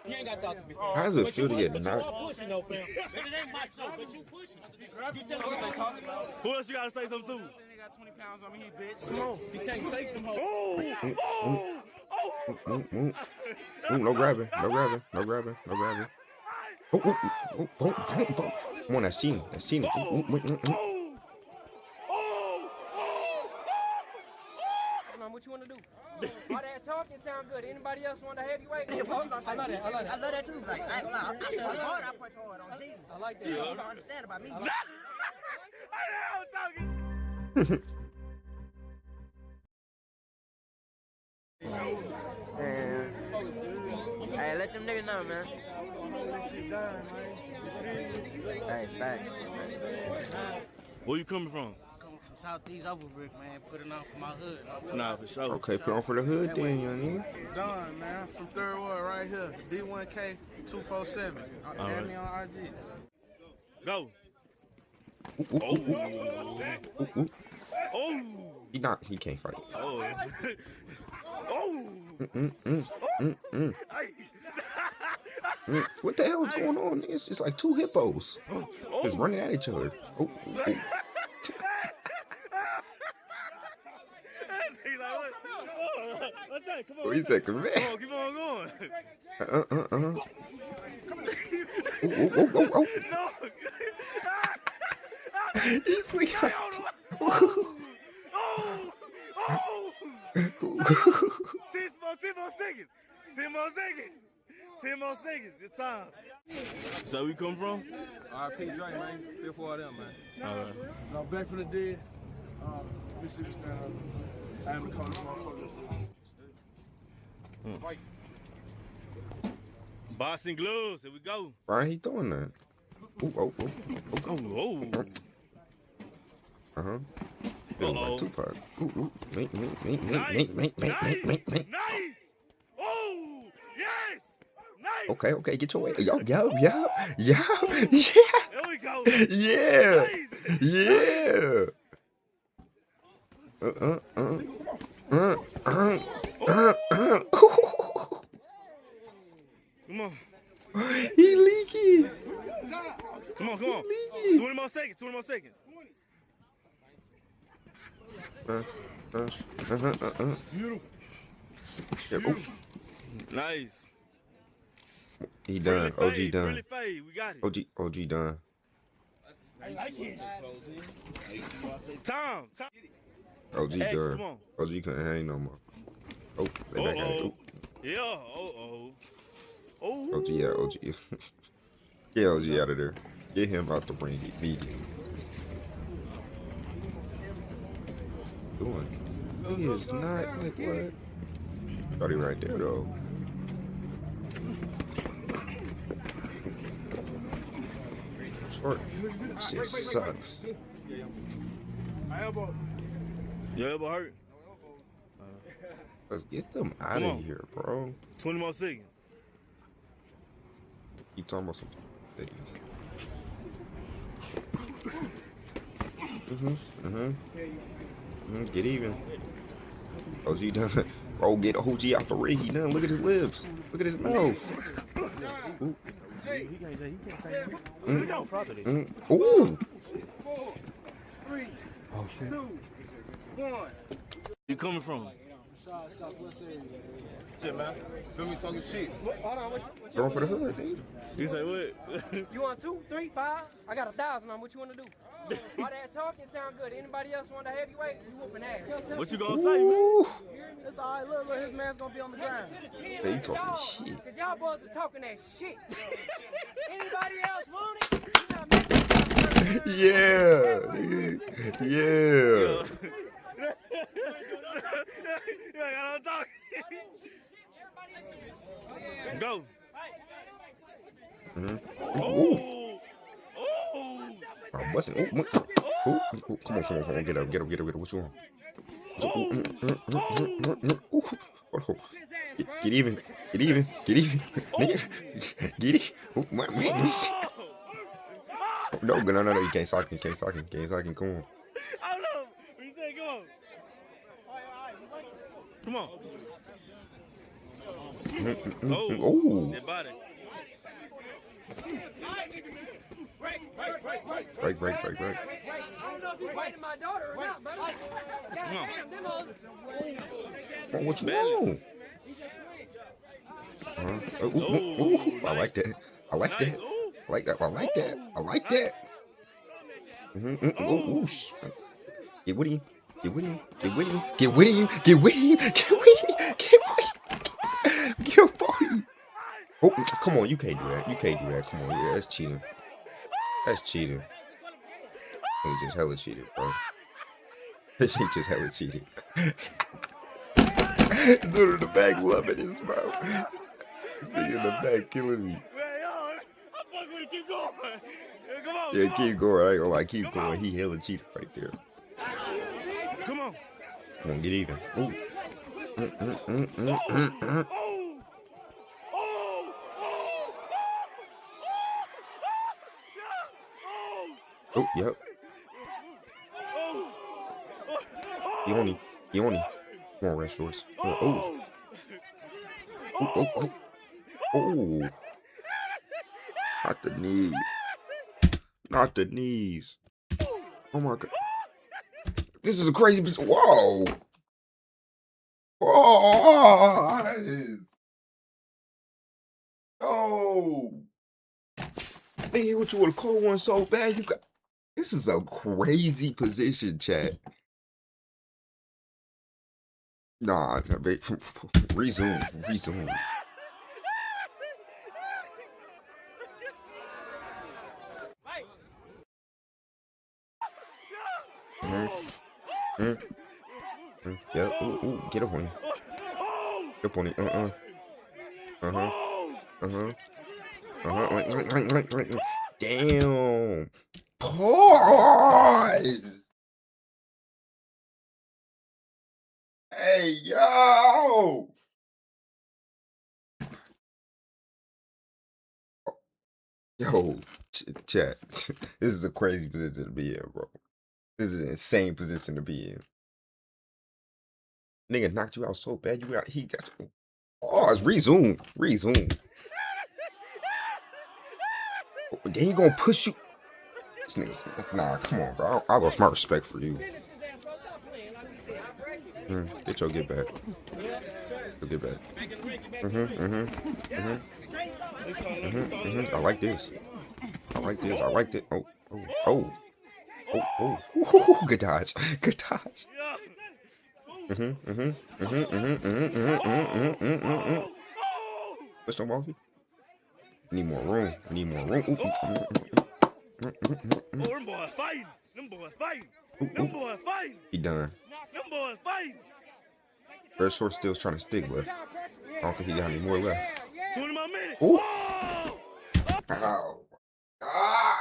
You ain't got to talk to me. How does it feel to get But you knocked? are pushing, though, fam. But it ain't my show, but you pushing. You tell me what they talking about. Who else you gotta say something to? They got 20 pounds on me, bitch. Come on. You can't save them hoes. No grabbing, no grabbing, no grabbing, no grabbing. Come on, that's cheating. That's cheating. What you want to do? All that talking sound good. Anybody else want a heavyweight? I love that too. Like, I ain't gonna lie. I punch hard. I punch hard on Jesus. I like that. You don't understand about me. Hey, let them niggas know, man. Hey, thanks. Where you coming from? Coming from Southeast Overbrook, man. Putting on for my hood. Nah, for sure. Okay, put on for the hood then, young nigga. Don, man, from Third Ward right here. D1K 247. Add me on IG. Go. Oh. He can't fight. Oh. Oh. What the hell is going on? It's just like two hippos just running at each other. He said, "Come here." Come on, keep on going. He's sleeping. 10 more seconds. Good time. So we come from? R.P. Drake, man. Feel for all them, man. All right. No, back from the dead. We see we stand up. I am the coach, motherfucker. Boxing gloves. Here we go. Why he throwing that? Oh. Feeling like Tupac. Make. Nice. Oh, yes. Nice. Okay, get your way. Yo. Yeah. There we go. Yeah. Nice. Yeah. Come on. He leaky. Come on. 20 more seconds. Nice. He done. OG done. Really fade. We got it. OG done. Tom. OG X, done. come on. OG couldn't hang no more. Oh, they back at it. Yeah. Oh. OG, yeah, OG. Get OG out of there. Get him out the ring immediately. Doing. He is not like what? Thought he right there though. Short. Shit sucks. Your elbow hurt? Let's get them out of here, bro. 20 more seconds. Keep talking about some things. Get even. OG done. Bro, get OG out the ring. He done. Look at his lips. Look at his mouth. Ooh. Oh, shit. 2, 1. You coming from? Southwest area. Shit, man. Feel me talking shit. Hold on, what Going for the hood, dude. You say what? you want 2, 3, 5? I got 1,000 on. What you want to do? All that talking sound good. Anybody else want a heavyweight? You whooping ass. What you gonna say, man? Ooh. It's all right. Look, his man's gonna be on the ground. Hey, you talking shit. Because y'all boys are talking that shit. Anybody else want it? You gotta make it. Yeah. I don't talk. Go. Oh. I'm busting. Come on. Get up. What you want? Get even. Nigga. Get it. No, you can't sock him. Come on. I don't know. What you say? Go on. Come on. Oh. That body. Break. I don't know if you biting my daughter or not, but goddamn, them hoes. Oh, what you want? Ooh, I like that. I like that. I like that. I like that. I like that. Ooh, get with him. Get with him. Get with him. Get with him. Get with him. Get with him. Get with him. Get with him. Oh, come on. You can't do that. You can't do that. Come on. Yeah, that's cheating. That's cheating. He just hella cheated, bro. He just hella cheated. Dude in the back loving this, bro. This nigga in the back killing me. Keep going. Come on. Yeah, keep going. I ain't gonna lie, keep going. He hella cheated right there. Come on. Come on, get even. Ooh. Oh, yep. Yoni. Come on, red shorts. Oh. Not the knees. Not the knees. Oh my god. This is a crazy position. Whoa. Whoa. Oh. Man, what you would have called one so bad? You got. This is a crazy position, chat. Nah, resume. Yeah, ooh, get up on him. Get up on him. Damn. Pause. Hey, yo. Yo, chat. This is a crazy position to be in, bro. This is an insane position to be in. Nigga knocked you out so bad, you got he got. Oh, it's resume. Then he gonna push you. This nigga's, nah, come on, bro. I lost my respect for you. Get your get back. Get back. I like this. I like it. Oh. Good dodge. Push them off you. Need more room. Them boys fighting. He done. Them boys fighting. Red short still's trying to stick, but I don't think he got any more left. 20 more minutes. Ooh. Oh! Oh, God.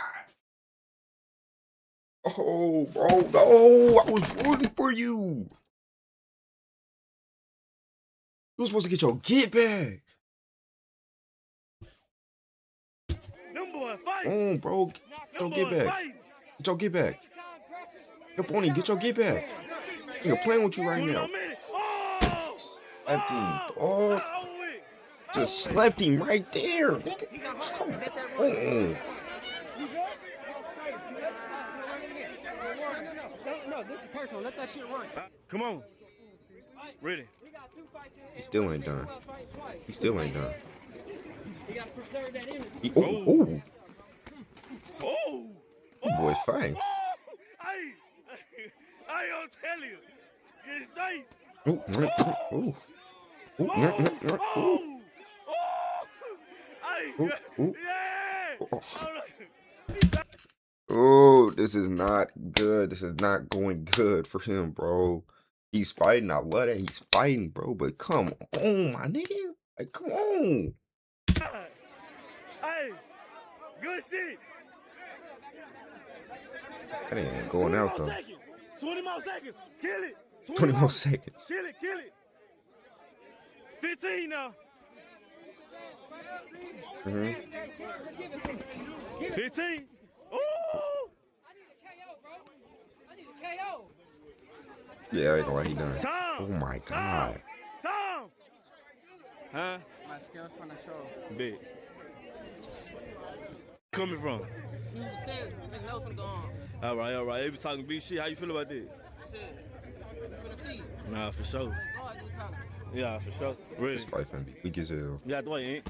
Oh, bro, no. I was rooting for you. You were supposed to get your get back. Them boys fighting. Oh, bro. Get your get back. Get your get back. Get up on him. Get your get back. Nigga playing with you right now. Slapped him. Oh. Just slapped him right there. Nigga. Come on. No, this is personal. Let that shit run. Come on. Ready. He still ain't done. You gotta preserve that image. Oh. Oh. You boys fine. I don't tell you. Get straight. Oh, this is not good. This is not going good for him, bro. He's fighting. I love that he's fighting, bro. But come on, my nigga. Like, come on. Hey, good shit. That ain't going out, though. 20 more seconds. Kill it. 20 more seconds. Kill it. 15 now. 15. Ooh. I need a KO. Yeah, I ain't gonna lie, he done. Time. Oh my God. Huh? My skills from the show. Big. Coming from? You said nigga knows finna go on. All right. They be talking big shit. How you feel about that? Shit. Finna see. Nah, for sure. Go ahead, do talking. Yeah, for sure. Really? This fight finna be weak as hell. Yeah, the way ain't.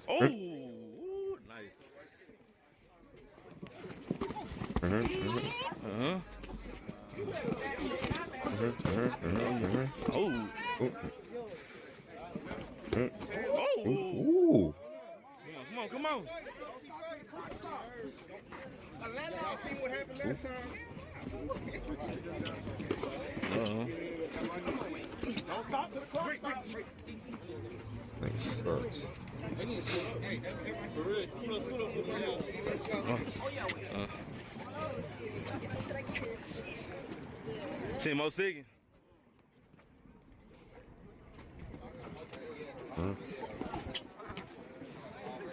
Oh, ooh, nice. Oh. Oh. Ooh. Come on. Y'all seen what happened last time? Don't stop till the clock stops. That sucks. Ten more seconds.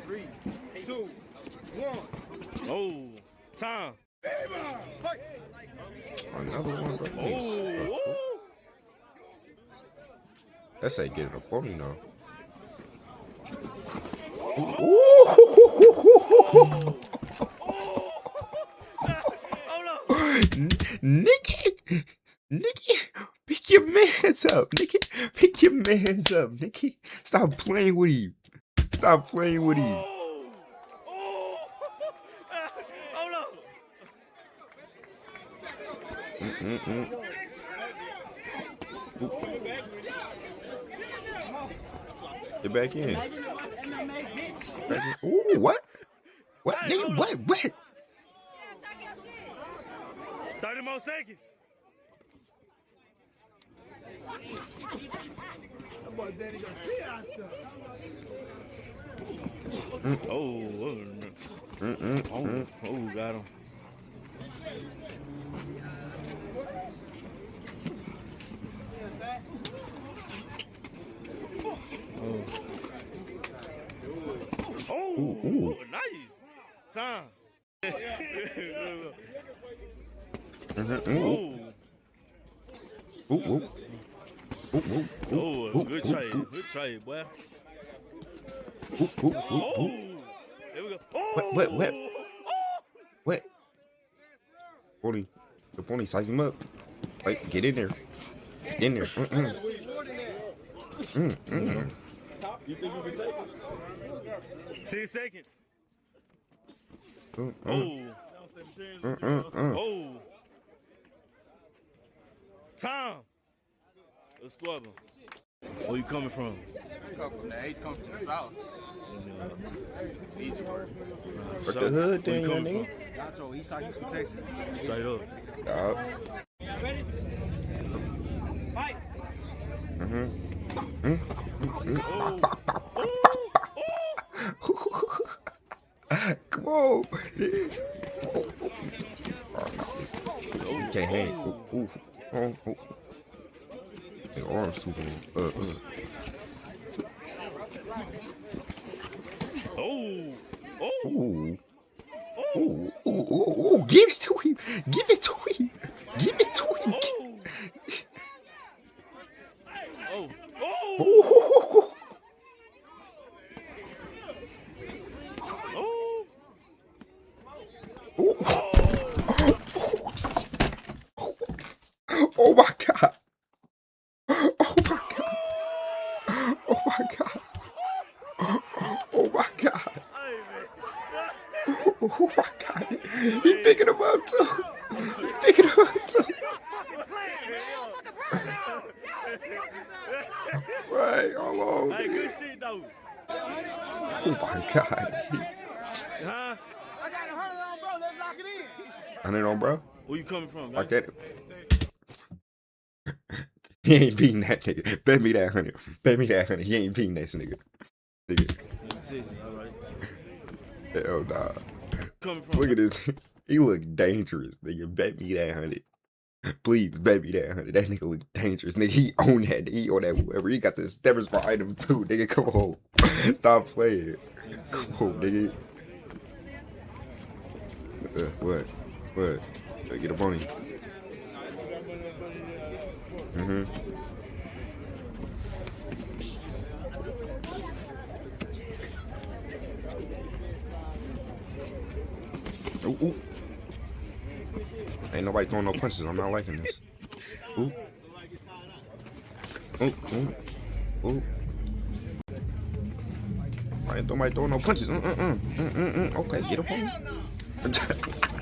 Three, 2, 1. Oh, time. Another one, bro. Oh. That's how you get it up on me now. Nikki, pick your mans up, Nikki. Pick your mans up, Nikki. Stop playing with him. Stop playing with him. Get back in. Ooh, what? What? Nigga, what? 30 more seconds. Oh, got him. Oh, nice. Time. Good trade, boy. There we go. What? Pony, the pony, size him up. Like, get in there. Get in there. You think you can take it? 10 seconds. Time. Let's go up. Where you coming from? I come from the East, come from the South. Easy work. What the hood Where you thing, coming nigga? Nacho, Eastside, Houston, Texas. Straight up. Ready? Fight. Come on. You can't hang. Your arms too long. Ooh, give it to him. Give it to him. Give it to him. Oh my God. Oh my God. Oh my God. Oh my God. Oh my God. He picking him up too. He picking him up too. Right, hold on. Hey, good shit though. Oh my God. Huh? I got 100 on, bro. Let's lock it in. 100 on, bro. Where you coming from? Like that. He ain't beating that nigga. Bet me that 100. Bet me that 100. He ain't beating that nigga. All right. Hell nah. Coming from? Look at this. He look dangerous, nigga. Bet me that 100. Please bet me that 100. That nigga look dangerous, nigga. He own that. He own that. Whoever. He got the steppers for item too, nigga. Come on. Stop playing. Come on, nigga. What? What? Get up on him. Ooh, ooh. Ain't nobody throwing no punches. I'm not liking this. Ooh. Ooh, ooh, ooh. I ain't nobody throwing no punches. Okay, get up on me.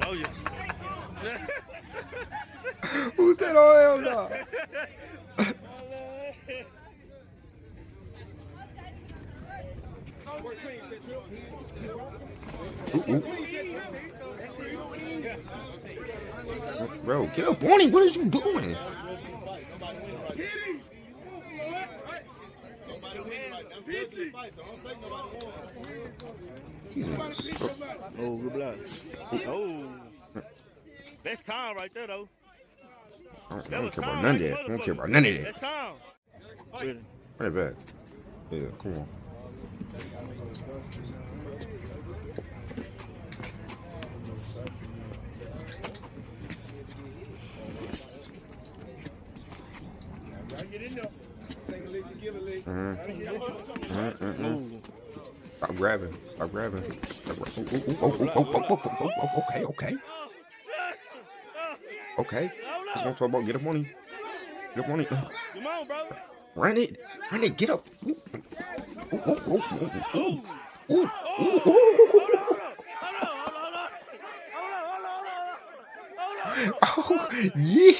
Oh, yeah. Who said, oh, hell no? Ooh, ooh. Bro, get up on him. What is you doing? He's in this. Oh, good block. Oh. That's time right there, though. I don't care about none of that. I don't care about none of that. That's time. Really? Run it back. Yeah, come on. Stop grabbing. Stop grabbing. Okay, okay. Okay. That's what I'm talking about. Get up on him. Get up on him. Come on, bro. Run it. Run it. Get up. Oh, yeah.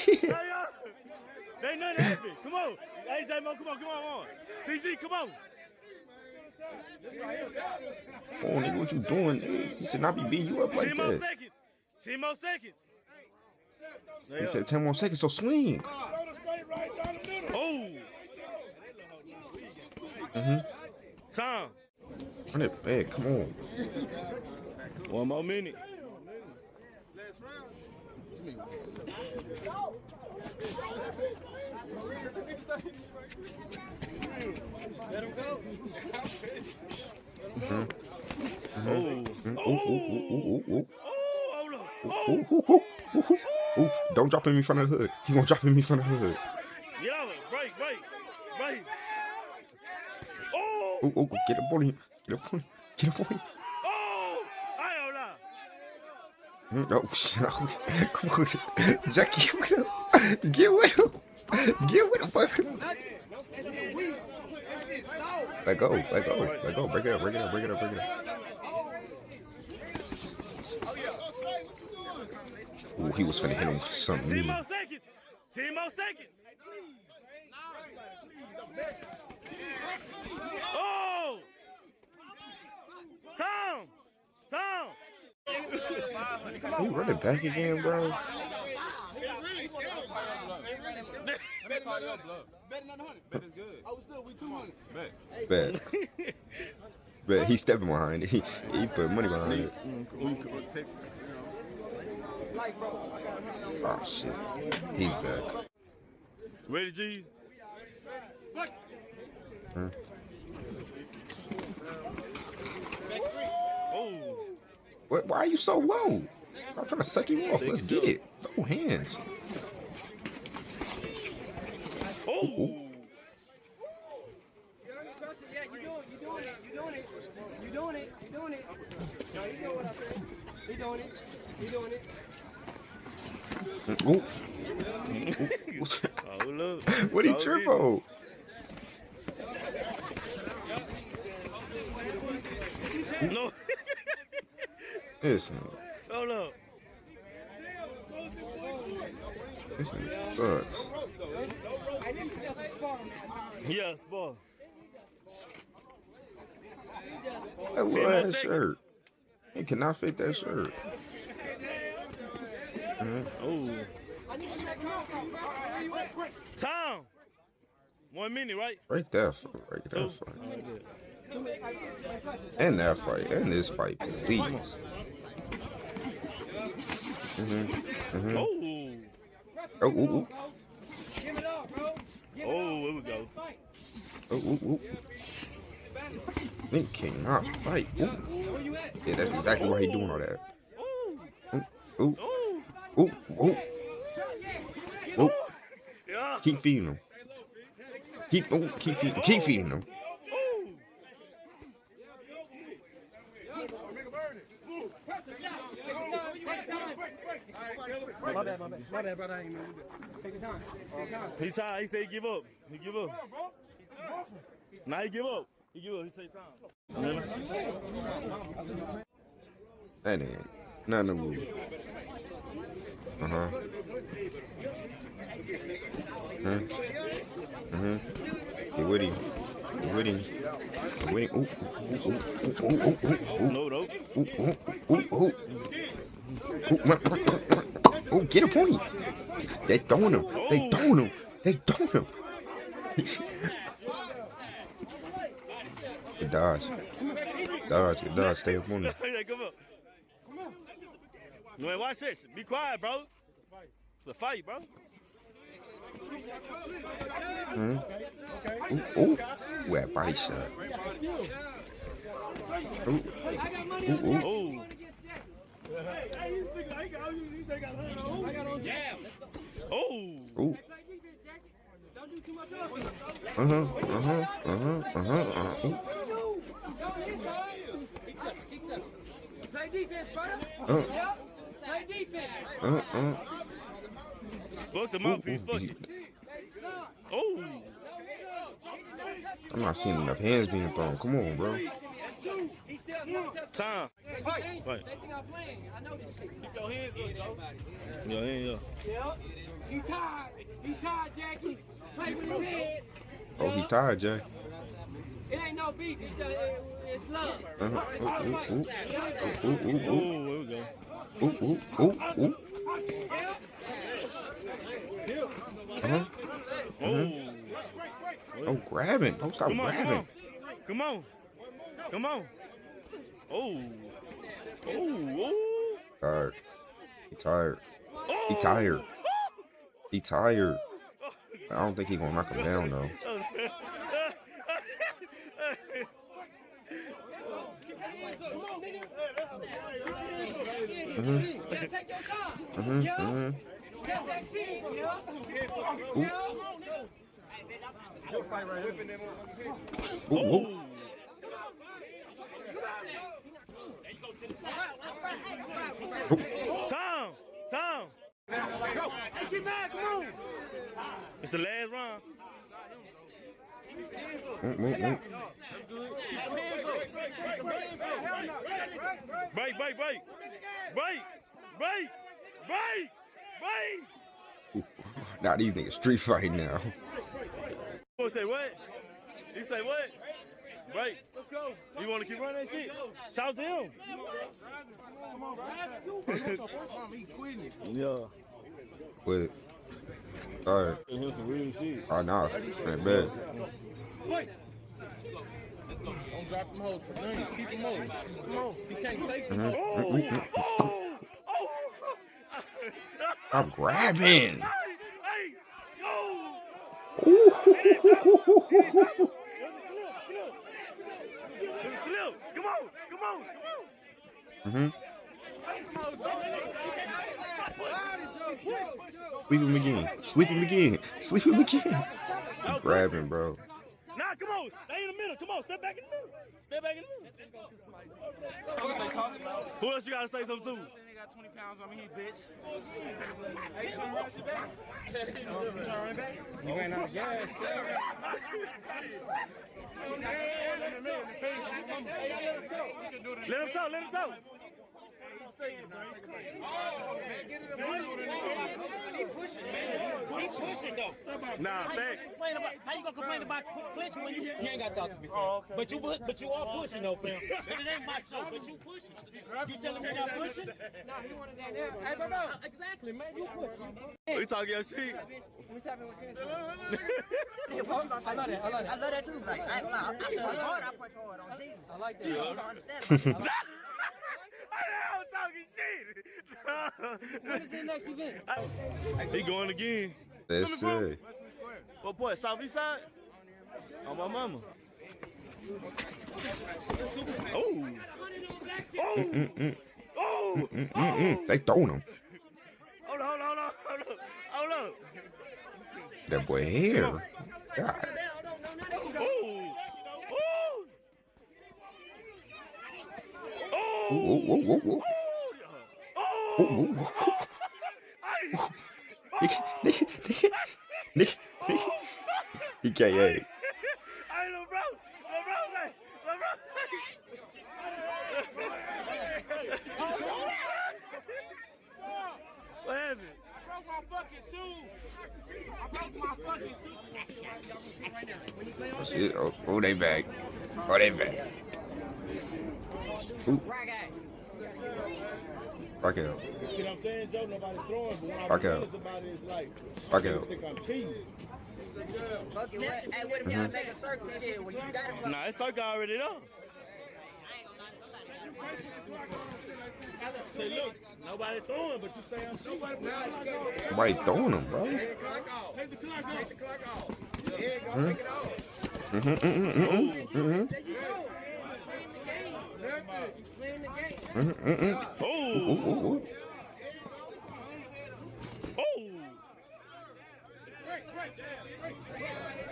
Ain't nothing happening. Come on. Hey, J-Mo, come on. CZ, come on. Oh, nigga, what you doing? Nigga? You should not be beating you up like 10 more that. seconds. 10 more seconds. He said 10 more seconds, so swing. Oh. Time. Run it back. Come on. 1 more minute. Let him go. Don't drop him in front of the hood. He gonna drop him in front of the hood. Get out of it. Break. Oh, get up on him. Get up on him. Get up on him. Oh, I don't know. Oh, shit. Come on. Jackie, get with him. Get with him. Get with him, baby. Let go. Break it up. Ooh, he was finna hit him with something 10 mean. more seconds. 10 more seconds. Oh! Tom! You running back again, bro? Bet call your bluff. Bet another 100. Bet is good. Oh, still we 200. Bet. Bet he's stepping behind it. He put money behind it. Oh shit. He's back. Ready, G? Oh. Why are you so low? I'm trying to suck you off. Let's get it. Throw hands. Oh. You doing it. No, you know what I said. He doing it. Ooh. Oh, look. What he trip on? No. Listen. Hold up. This nigga sucks. Yeah, spar. That little ass shirt. He cannot fit that shirt. Oh. Time. 1 minute, right? Break that fight. And that fight. And this fight, please. Oh. Oh, Give it up, bro. Oh, here we go. Nigga cannot fight. Ooh. Yeah, that's exactly why he doing all that. Oh. Ooh, ooh. Ooh. Yeah. Keep feeding him. Keep feeding him. My bad, brother. I ain't mean to do that. Take your time. He tired. He said he give up. He give up. Now he give up. He give up. He say time. That ain't none of them. Get with him. Get with him. Get with him. Ooh. No, no. Oh, get up on him. They throwing him. They throwing him. They throwing him. Good dodge. Good dodge. Stay up on him. Yeah, come on. You ain't watch this. Be quiet, bro. It's a fight, bro. Ooh. That body shot. Ooh. Ooh. Don't do too much of it. Play defense, brother. Yep. Play defense. Fuck the mouthpiece. Fuck it. Oh. I'm not seeing enough hands being thrown. Come on, bro. Time. Fight. They think I'm playing. I know this shit. Keep your hands up, Joe. Your hands up. Yep. He tired, Jackie. Play with his head. Oh, he tired, Jay. It ain't no beef. It's love. Ooh. Oh, there we go. Ooh. Oh, grabbing. Oh, stop grabbing. Come on. Oh. Tired. He tired. I don't think he gonna knock him down though. Take your time. Get that cheese, Ooh. Tom. Hey, get back, come on. It's the last round. Break. Nah, these niggas street fighting now. You say what? You say what? Break. Let's go. You want to keep running that shit? Talk to him. Yeah. With it. Alright. Here's some real shit. Oh, nah. Ain't bad. Don't drop them hoes for nothing. Keep them over. Come on. You can't say I'm grabbing. Hey, go. Slip. Come on. Sleep him again. I'm grabbing, bro. Nah, come on. They in the middle. Come on. Step back in the middle. Who else you gotta say something to? They got 20 pounds on me, bitch. You ain't out of gas, Let him talk. He pushing though. Nah, facts. How you gonna complain about clinching when you ain't got to talk to me? But you are pushing though, fam. It ain't my show, but you pushing. You telling me you're not pushing? Nah, he wanted that there. Hey, brother. Exactly, man. You pushing. You talking your shit? Let me tap in with you. I love that too. Like, I ain't gonna lie. I punch hard. I punch hard on Jesus. I like that. You don't understand. I'm talking shit. When is the next event? He going again. That's it. What boy? Southeast side? On my mama. Oh. They throwing him. up. That boy hair. God. Oh. Whoa, whoa, whoa, whoa. Oh. Whoa, whoa, whoa. Nigga. He can't. Hey, little bro. What happened? I broke my fucking tooth. Oh, shit. Oh, they back. Oh, they back. Ooh. Back out. See what I'm saying, Joe? Nobody throwing, but when I Back feel out. somebody, it's like, Back I out. think I'm cheating. Fuck it, what? Hey, what if y'all make a circle shit where you gotta Nah, it's circle already done. Say, look, nobody throwing, but you say I'm cheating. Somebody throwing them, bro. Take the clock off. There you go. Take it off. Oh! Oh!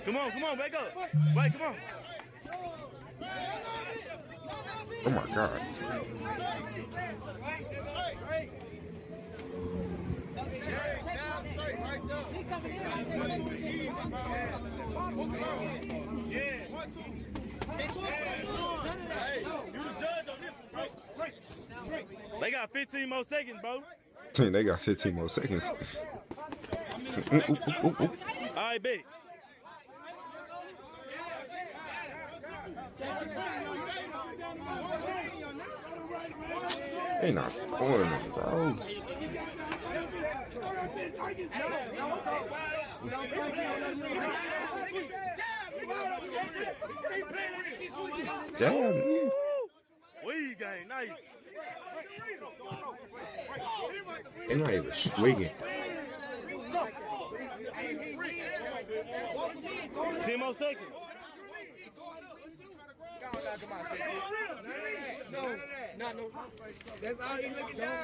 Come on, wake up. Wait, come on. Oh my God. They got 15 more seconds, bro. They got 15 more seconds. All right, big. They not throwing them, bro. Damn, man. Weed game, nice. They're not even swinging. 10 more seconds.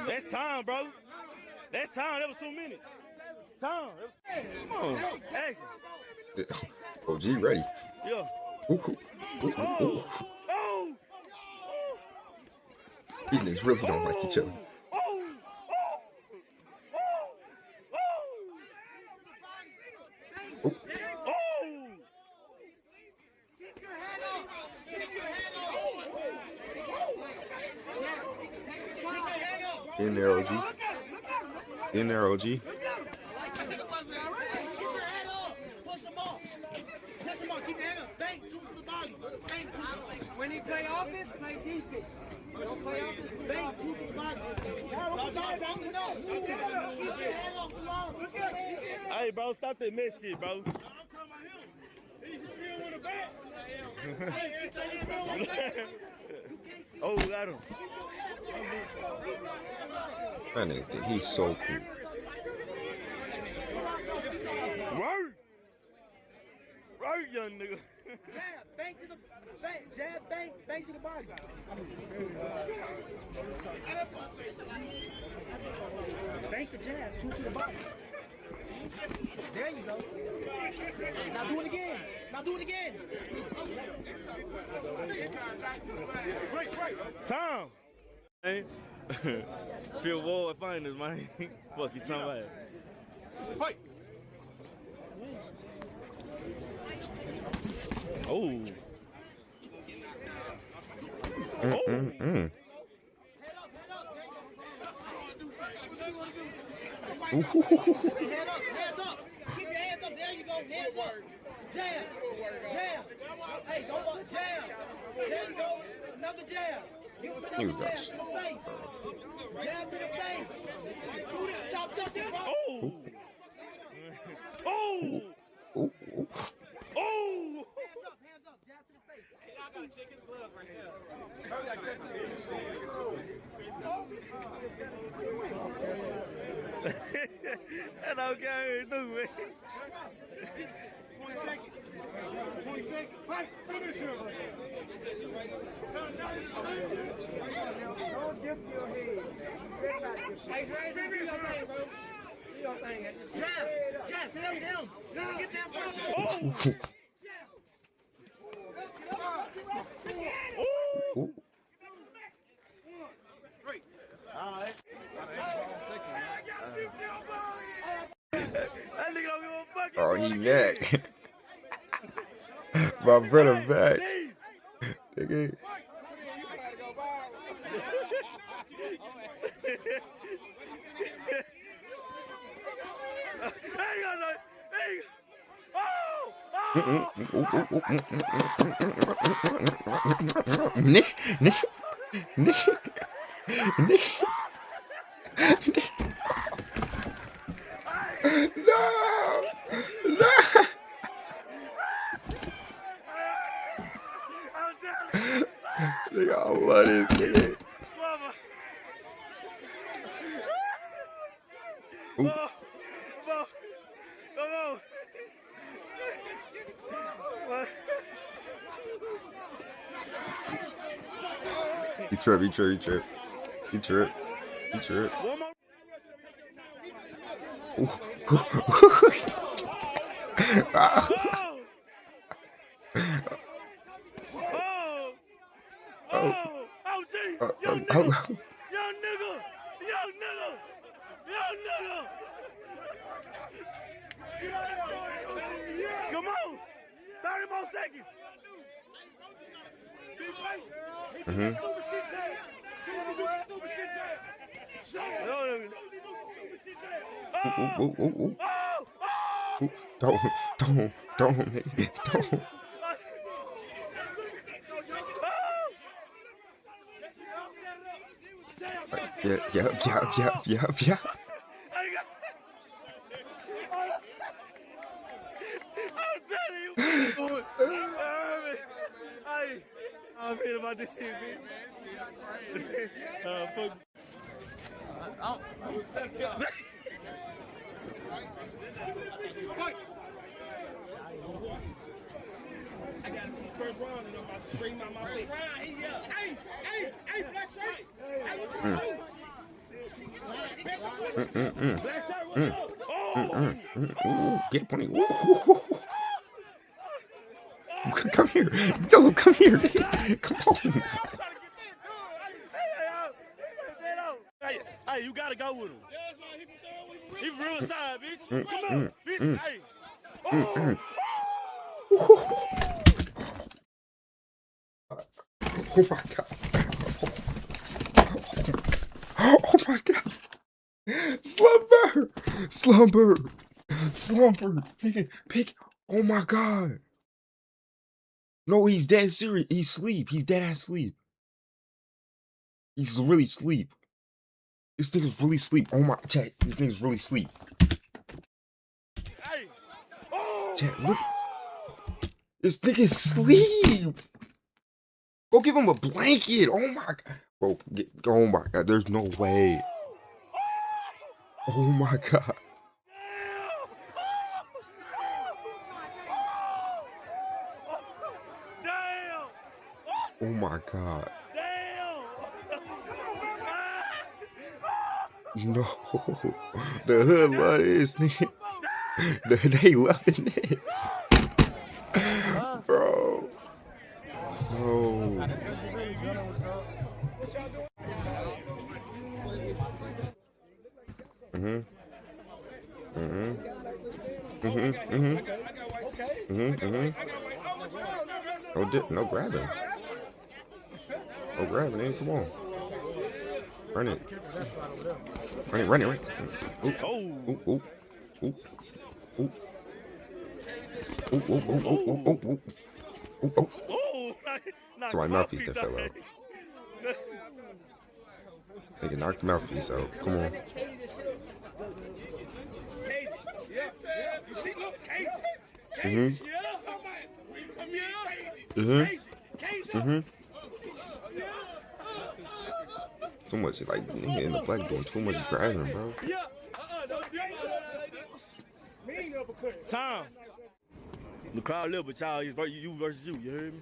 That's time, bro. That's time. That was 2 minutes. Time. Come on. Action. OG ready. Yeah. Ooh, ooh, ooh, ooh, ooh. Oh. These niggas really don't like each other. Ooh. In there, OG. In there, OG. When he play offense, play defense. Don't play offense, play defense. Hey, bro, stop that mess shit, bro. Oh, got him. That nigga think he's so cool. Right, young nigga. Jab, bang to the jab, bang to the body. Bang to jab, two to the body. There you go. Now do it again. Now do it again. Tom. Hey. Phil Ward finals, man. Fuck you talking about? Fight. Oh. Head up, hands up. Keep your hands up. There you go. Hands up. Jab. Jab. Hey, don't walk. Jab. There you go. Another jab. Give him another You jab guys. to the face. Jab to the face. Stop ducking. Oh. Oh. Ooh, ooh. Oh. Hands up. Jab to the face. I gotta check his gloves right here. That don't carry through, man. 20 seconds. 20 seconds. Fight. Finish him. Don't dip your head. Finish him. your thing. Jab, tell him. Get that first. Ooh. That nigga don't give a fuck. Oh, he back. My brother back. Nigga. Nick. No. Nigga, I love this nigga. Come on. He tripped. One more. Young nigga. Come on. 30 more seconds. Don't. Yeah. I'm feeling about this shit, bitch. Fuck. I got to see first round and I'm about to scream out my face. Hey, black shirt. Hey, what you doing? Ooh, get up on it. Come here. Tell him, come here. Come on. Hey, you gotta go with him. He real side, bitch. Come on, bitch. Hey. Oh my god. Oh my god. Slumber. Pick. Oh my god. No, he's dead serious. He's asleep. He's dead ass sleep. He's really asleep. This nigga's really asleep. Oh my chat. This nigga's really asleep. Hey. Oh. Chat, look. This nigga's asleep. Go give him a blanket. Oh my god. Bro, oh my god. There's no way. Oh my god. Oh my god. No. The hood love this, nigga. They loving this. Bro. No. No grabbing. No grabbing, man. Come on. Run it. That's why my mouthpiece that fell out. Nigga, knock the mouthpiece out. Come on. Too much, like, nigga in the black doing too much grabbing, bro. Tom. The crowd little, but y'all, you versus you. You heard me?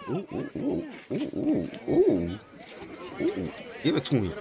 Ooh, ooh, ooh, ooh, ooh, ooh. Ooh. Give it to him.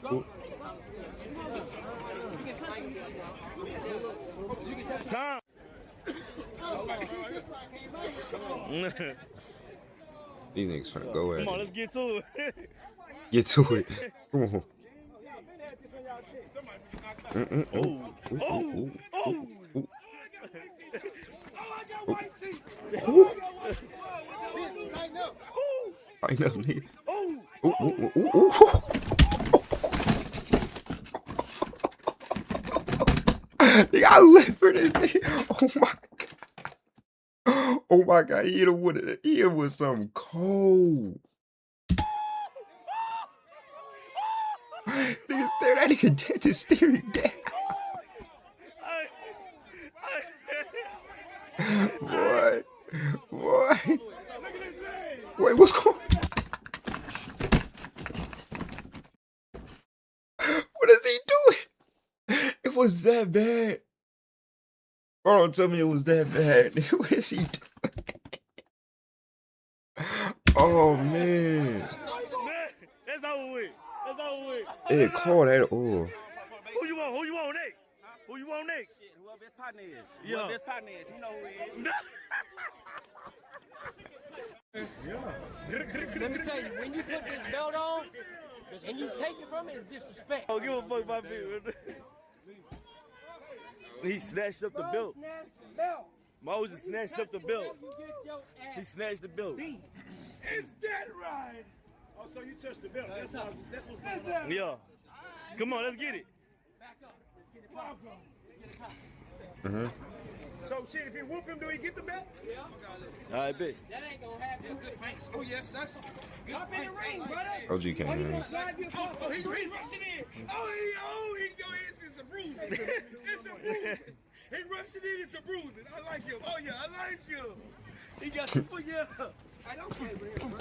Oh. Time. These niggas finna go at Come on, it. let's get to it. Get to it. Come on. Oh. Oh. Oh. I know, nigga. Oh. Ooh, ooh, ooh, ooh, ooh. Nigga, I live for this nigga. Oh my god. Oh my god, he hit him with something cold. Nigga stare that nigga dead, just staring down. Boy. Boy. Wait, what's going on? What is he doing? It was that bad. Bro, don't tell me it was that bad. What is he doing? Oh, man. That's over with. That's over with. Hey, call that. Oh. Who you want? Who you want next? Who you want next? Shit, whoever his partner is. Yeah. Whoever his partner is, he know who he is. Let me tell you, when you put this belt on and you take it from it, it's disrespect. Oh, give a fuck about me. He snatched up the belt. Moses snatched up the belt. He snatched the belt. Is that right? Oh, so you touched the belt. That's what's going on. Yeah. Come on, let's get it. So, shit, if he whoop him, do he get the belt? I bet. That ain't gonna happen. Oh, yes, that's good. Up in the ring, brother. OG came in. Oh, he rushing in. Oh, he go in. It's a bruising. It's a bruising. He rushing in. It's a bruising. I like him. Oh, yeah, I like him. He got some for you. I don't play with him, bro.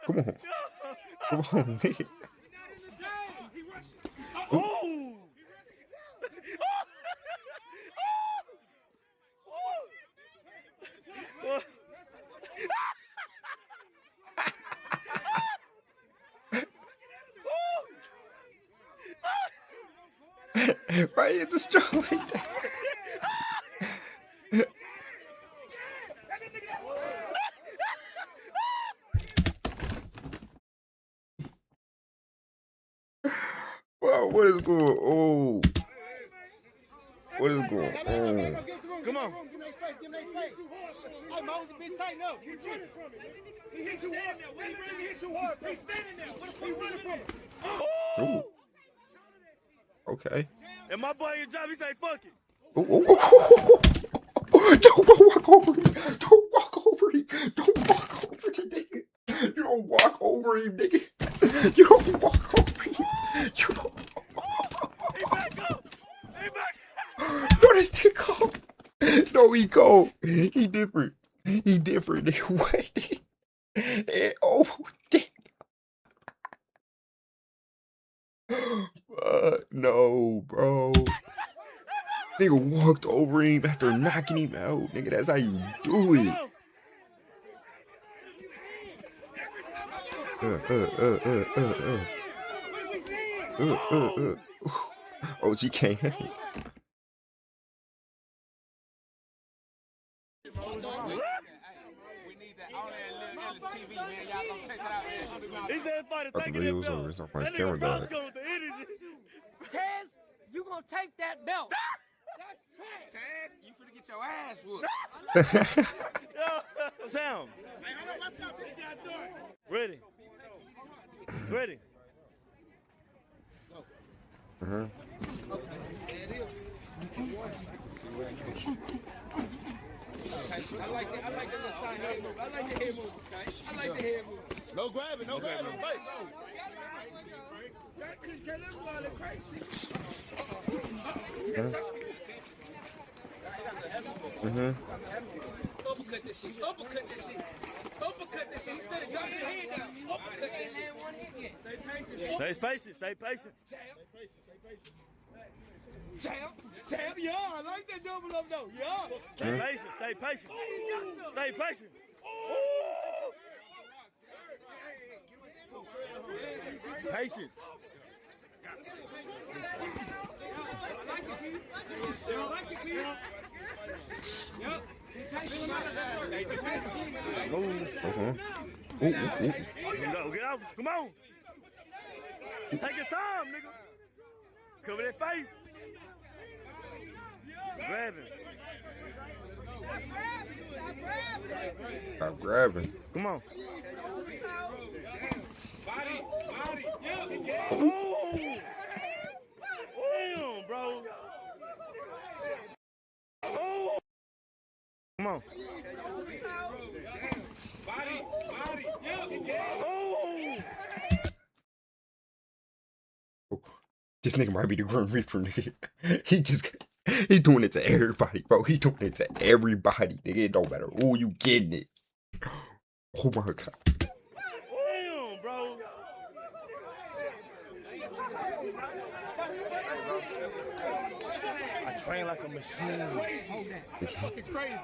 Come on. Come on, nigga. Oh! Right at the straw like that. Wow, what is going on? What is going on? Come on. Give me space. Give me space. Hey, Moses, bitch, tighten up. You tripping. He hit too hard. He hit too hard. He's standing there. What the fuck running from him? Ooh. Okay. And my boy your job, he say fuck it. Don't walk over him. Don't walk over him. Don't walk over the nigga. You don't walk over him, nigga. You don't walk over him. You don't. He back up. He back. No, this nigga cold. No, he cold. He different. He different. Nigga, what? And, oh, damn. No, bro. Nigga walked over him after knocking him out. Nigga, that's how you do it. Oh, she can't hang. He said fight I thought the video was over. It's not my camera died. Taz, you gonna take that belt. That's trash. Taz, you finna get your ass whooped. Sound. Ready. Ready? I like the little side head move. I like the head move. I like the head move. No grabbing, no grabbing. Wait. Can't let go all that crazy. Uppercut this shit. Uppercut this shit. Uppercut this shit. Instead of ducking the head down. Uppercut this shit. Stay patient, stay patient. Jab. Yeah, I like that double up though. Yeah. Stay patient, stay patient. Stay patient. Patience. Get out. Come on. Take your time, nigga. Cover that face. Grab him. Stop grabbing. Come on. Body. Oh. Damn, bro. Oh. Come on. Body. Oh. This nigga might be the Grim Reaper, nigga. He doing it to everybody, bro. He doing it to everybody, nigga. It don't matter who you getting it. Oh my god. Damn, bro. I train like a machine. Fucking crazy. I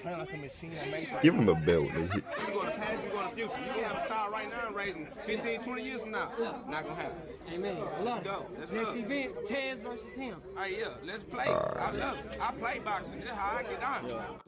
train like a machine. I made Give him the belt, nigga. You going to past, you going to future. You can have a child right now and raise him 15, 20 years from now. Not going to happen. Amen. I love Go. Let's Next go. event, Taz versus him. Hey, yeah, let's play. I love it. I play boxing. That's how I get on.